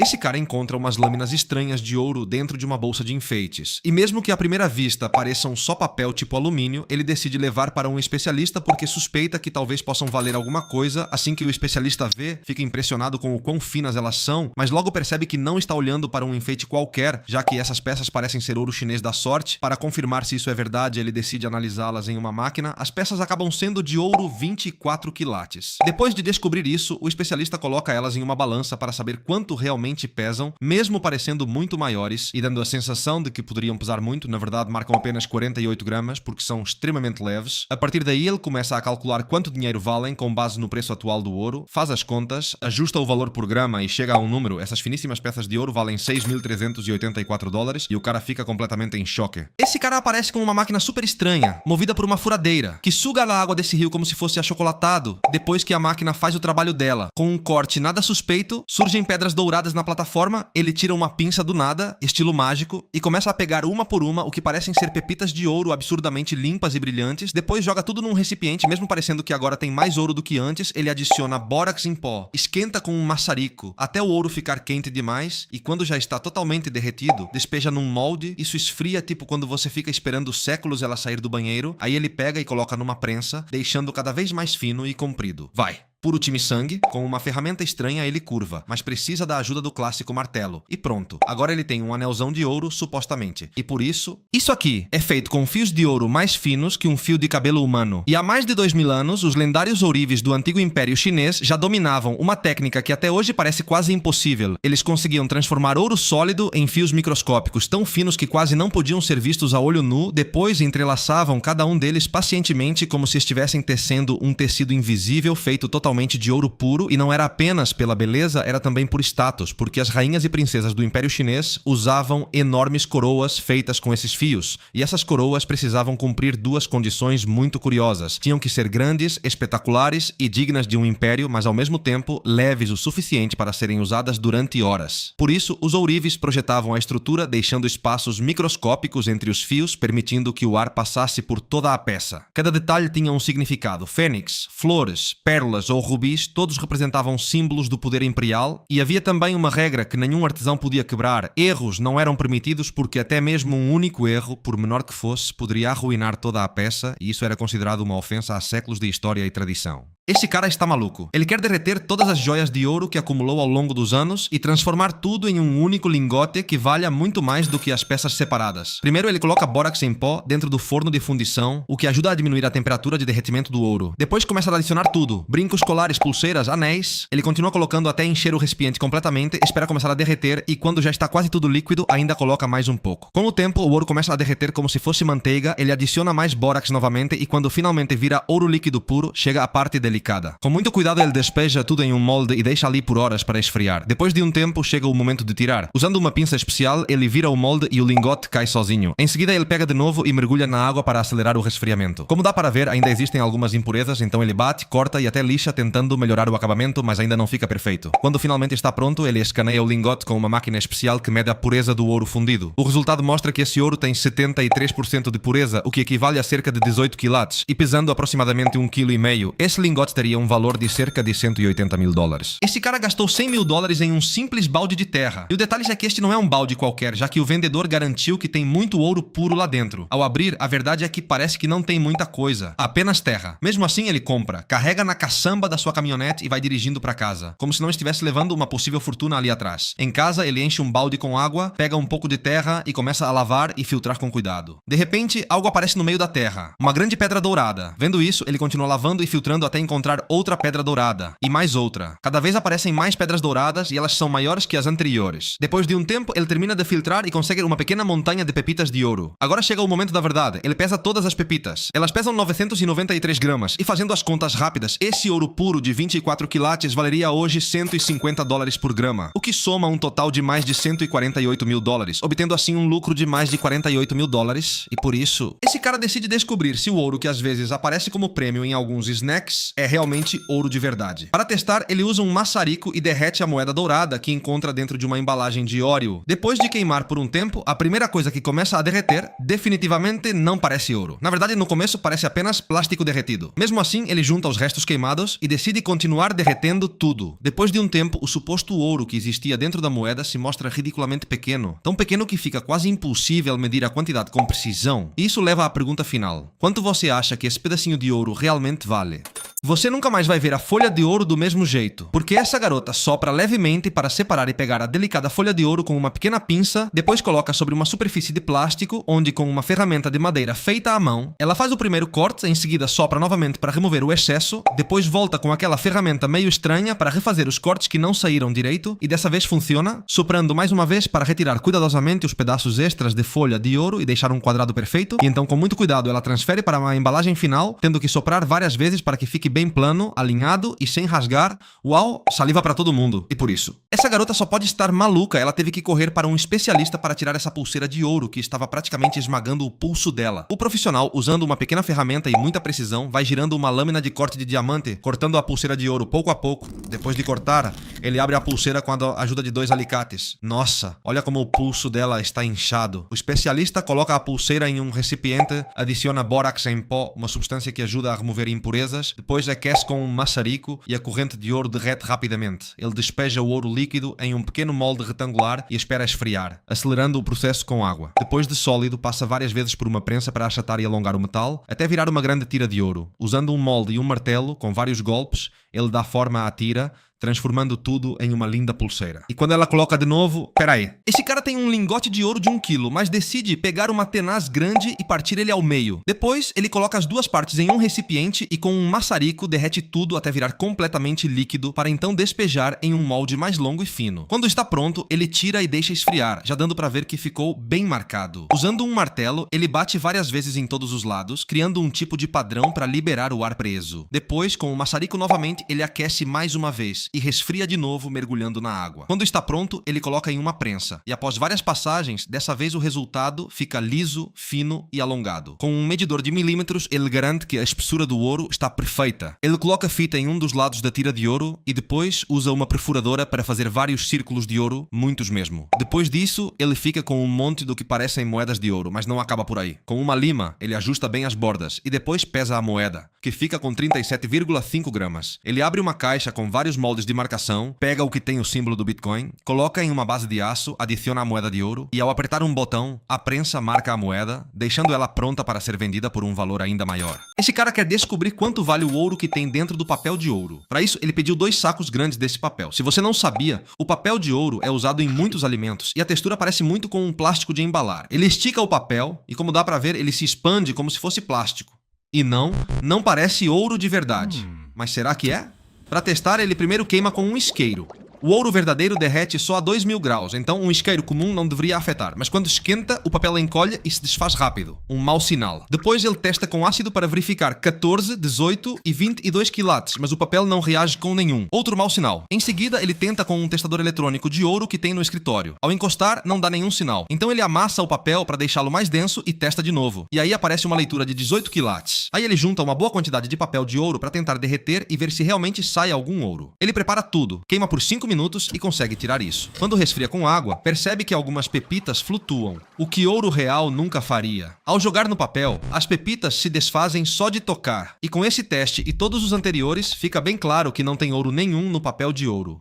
Esse cara encontra umas lâminas estranhas de ouro dentro de uma bolsa de enfeites. E mesmo que à primeira vista pareçam só papel tipo alumínio, ele decide levar para um especialista porque suspeita que talvez possam valer alguma coisa. Assim que o especialista vê, fica impressionado com o quão finas elas são, mas logo percebe que não está olhando para um enfeite qualquer, já que essas peças parecem ser ouro chinês da sorte. Para confirmar se isso é verdade, ele decide analisá-las em uma máquina. As peças acabam sendo de ouro 24 quilates. Depois de descobrir isso, o especialista coloca elas em uma balança para saber quanto realmente pesam, mesmo parecendo muito maiores e dando a sensação de que poderiam pesar muito. Na verdade, marcam apenas 48 gramas porque são extremamente leves. A partir daí, ele começa a calcular quanto dinheiro valem com base no preço atual do ouro, faz as contas, ajusta o valor por grama e chega a um número. Essas finíssimas peças de ouro valem 6.384 dólares e o cara fica completamente em choque. Esse cara aparece com uma máquina super estranha, movida por uma furadeira, que suga a água desse rio como se fosse achocolatado. Depois que a máquina faz o trabalho dela, com um corte nada suspeito, surgem pedras douradas na plataforma. Ele tira uma pinça do nada, estilo mágico, e começa a pegar uma por uma o que parecem ser pepitas de ouro absurdamente limpas e brilhantes. Depois joga tudo num recipiente, mesmo parecendo que agora tem mais ouro do que antes. Ele adiciona bórax em pó, esquenta com um maçarico até o ouro ficar quente demais, e quando já está totalmente derretido, despeja num molde. Isso esfria, tipo quando você fica esperando séculos ela sair do banheiro. Aí ele pega e coloca numa prensa, deixando cada vez mais fino e comprido. Vai! Puro time sangue, com uma ferramenta estranha ele curva, mas precisa da ajuda do clássico martelo. E pronto, agora ele tem um anelzão de ouro, supostamente. E por isso... Isso aqui é feito com fios de ouro mais finos que um fio de cabelo humano. E há mais de 2000 anos, os lendários ourives do antigo Império Chinês já dominavam uma técnica que até hoje parece quase impossível. Eles conseguiam transformar ouro sólido em fios microscópicos tão finos que quase não podiam ser vistos a olho nu. Depois entrelaçavam cada um deles pacientemente como se estivessem tecendo um tecido invisível feito totalmente de ouro puro. E não era apenas pela beleza, era também por status, porque as rainhas e princesas do Império Chinês usavam enormes coroas feitas com esses fios. E essas coroas precisavam cumprir duas condições muito curiosas. Tinham que ser grandes, espetaculares e dignas de um império, mas ao mesmo tempo leves o suficiente para serem usadas durante horas. Por isso, os ourives projetavam a estrutura, deixando espaços microscópicos entre os fios, permitindo que o ar passasse por toda a peça. Cada detalhe tinha um significado. Fênix, flores, pérolas ou rubis, todos representavam símbolos do poder imperial, e havia também uma regra que nenhum artesão podia quebrar. Erros não eram permitidos porque até mesmo um único erro, por menor que fosse, poderia arruinar toda a peça, e isso era considerado uma ofensa há séculos de história e tradição. Esse cara está maluco. Ele quer derreter todas as joias de ouro que acumulou ao longo dos anos e transformar tudo em um único lingote que valha muito mais do que as peças separadas. Primeiro ele coloca bórax em pó dentro do forno de fundição, o que ajuda a diminuir a temperatura de derretimento do ouro. Depois começa a adicionar tudo. Brincos, colares, pulseiras, anéis. Ele continua colocando até encher o recipiente completamente, espera começar a derreter e quando já está quase tudo líquido, ainda coloca mais um pouco. Com o tempo, o ouro começa a derreter como se fosse manteiga, ele adiciona mais bórax novamente e quando finalmente vira ouro líquido puro, chega a parte delicada. Com muito cuidado ele despeja tudo em um molde e deixa ali por horas para esfriar. Depois de um tempo chega o momento de tirar. Usando uma pinça especial, ele vira o molde e o lingote cai sozinho. Em seguida ele pega de novo e mergulha na água para acelerar o resfriamento. Como dá para ver, ainda existem algumas impurezas, então ele bate, corta e até lixa tentando melhorar o acabamento, mas ainda não fica perfeito. Quando finalmente está pronto, ele escaneia o lingote com uma máquina especial que mede a pureza do ouro fundido. O resultado mostra que esse ouro tem 73% de pureza, o que equivale a cerca de 18 quilates, e pesando aproximadamente 1,5 kg. Esse lingote teria um valor de cerca de 180 mil dólares. Esse cara gastou 100 mil dólares em um simples balde de terra. E o detalhe é que este não é um balde qualquer, já que o vendedor garantiu que tem muito ouro puro lá dentro. Ao abrir, a verdade é que parece que não tem muita coisa, apenas terra. Mesmo assim, ele compra, carrega na caçamba da sua caminhonete e vai dirigindo para casa, como se não estivesse levando uma possível fortuna ali atrás. Em casa, ele enche um balde com água, pega um pouco de terra e começa a lavar e filtrar com cuidado. De repente, algo aparece no meio da terra, uma grande pedra dourada. Vendo isso, ele continua lavando e filtrando até encontrar outra pedra dourada, e mais outra. Cada vez aparecem mais pedras douradas e elas são maiores que as anteriores. Depois de um tempo, ele termina de filtrar e consegue uma pequena montanha de pepitas de ouro. Agora chega o momento da verdade. Ele pesa todas as pepitas. Elas pesam 993 gramas, e fazendo as contas rápidas, esse ouro puro de 24 quilates valeria hoje 150 dólares por grama, o que soma um total de mais de 148 mil dólares, obtendo assim um lucro de mais de 48 mil dólares, e por isso, esse cara decide descobrir se o ouro que às vezes aparece como prêmio em alguns snacks é realmente ouro de verdade. Para testar, ele usa um maçarico e derrete a moeda dourada que encontra dentro de uma embalagem de óleo. Depois de queimar por um tempo, a primeira coisa que começa a derreter definitivamente não parece ouro. Na verdade, no começo parece apenas plástico derretido. Mesmo assim, ele junta os restos queimados e decide continuar derretendo tudo. Depois de um tempo, o suposto ouro que existia dentro da moeda se mostra ridiculamente pequeno. Tão pequeno que fica quase impossível medir a quantidade com precisão. E isso leva à pergunta final. Quanto você acha que esse pedacinho de ouro realmente vale? Você nunca mais vai ver a folha de ouro do mesmo jeito, porque essa garota sopra levemente para separar e pegar a delicada folha de ouro com uma pequena pinça, depois coloca sobre uma superfície de plástico, onde com uma ferramenta de madeira feita à mão, ela faz o primeiro corte, em seguida sopra novamente para remover o excesso, depois volta com aquela ferramenta meio estranha para refazer os cortes que não saíram direito, e dessa vez funciona, soprando mais uma vez para retirar cuidadosamente os pedaços extras de folha de ouro e deixar um quadrado perfeito, e então com muito cuidado ela transfere para uma embalagem final, tendo que soprar várias vezes para que fique bem plano, alinhado e sem rasgar. Uau, saliva pra todo mundo. E por isso, essa garota só pode estar maluca, ela teve que correr para um especialista para tirar essa pulseira de ouro que estava praticamente esmagando o pulso dela. O profissional, usando uma pequena ferramenta e muita precisão, vai girando uma lâmina de corte de diamante, cortando a pulseira de ouro pouco a pouco. Depois de cortar, ele abre a pulseira com a ajuda de 2 alicates. Nossa, olha como o pulso dela está inchado. O especialista coloca a pulseira em um recipiente, adiciona bórax em pó, uma substância que ajuda a remover impurezas, depois aquece com um maçarico e a corrente de ouro derrete rapidamente. Ele despeja o ouro líquido em um pequeno molde retangular e espera esfriar, acelerando o processo com água. Depois de sólido, passa várias vezes por uma prensa para achatar e alongar o metal, até virar uma grande tira de ouro. Usando um molde e um martelo, com vários golpes, ele dá forma à tira, transformando tudo em uma linda pulseira. E quando ela coloca de novo... Peraí. Esse cara tem um lingote de ouro de 1 quilo, mas decide pegar uma tenaz grande e partir ele ao meio. Depois, ele coloca as duas partes em um recipiente e com um maçarico derrete tudo até virar completamente líquido, para então despejar em um molde mais longo e fino. Quando está pronto, ele tira e deixa esfriar, já dando para ver que ficou bem marcado. Usando um martelo, ele bate várias vezes em todos os lados, criando um tipo de padrão para liberar o ar preso. Depois, com o maçarico novamente, ele aquece mais uma vez e resfria de novo, mergulhando na água. Quando está pronto, ele coloca em uma prensa, e após várias passagens, dessa vez o resultado fica liso, fino e alongado. Com um medidor de milímetros, ele garante que a espessura do ouro está perfeita. Ele coloca a fita em um dos lados da tira de ouro e depois usa uma perfuradora para fazer vários círculos de ouro, muitos mesmo. Depois disso, ele fica com um monte do que parecem moedas de ouro, mas não acaba por aí. Com uma lima, ele ajusta bem as bordas e depois pesa a moeda, que fica com 37,5 gramas. Ele abre uma caixa com vários moldes de marcação, pega o que tem o símbolo do Bitcoin, coloca em uma base de aço, adiciona a moeda de ouro e ao apertar um botão, a prensa marca a moeda, deixando ela pronta para ser vendida por um valor ainda maior. Esse cara quer descobrir quanto vale o ouro que tem dentro do papel de ouro. Para isso, ele pediu 2 sacos grandes desse papel. Se você não sabia, o papel de ouro é usado em muitos alimentos e a textura parece muito com um plástico de embalar. Ele estica o papel e, como dá para ver, ele se expande como se fosse plástico. E não parece ouro de verdade. Mas será que é? Para testar, ele primeiro queima com um isqueiro. O ouro verdadeiro derrete só a 2000 graus, então um isqueiro comum não deveria afetar, mas quando esquenta, o papel encolhe e se desfaz rápido. Um mau sinal. Depois ele testa com ácido para verificar 14, 18 e 22 quilates, mas o papel não reage com nenhum. Outro mau sinal. Em seguida, ele tenta com um testador eletrônico de ouro que tem no escritório. Ao encostar, não dá nenhum sinal. Então ele amassa o papel para deixá-lo mais denso e testa de novo. E aí aparece uma leitura de 18 quilates. Aí ele junta uma boa quantidade de papel de ouro para tentar derreter e ver se realmente sai algum ouro. Ele prepara tudo, queima por 5 minutos e consegue tirar isso. Quando resfria com água, percebe que algumas pepitas flutuam, o que ouro real nunca faria. Ao jogar no papel, as pepitas se desfazem só de tocar. E com esse teste e todos os anteriores, fica bem claro que não tem ouro nenhum no papel de ouro.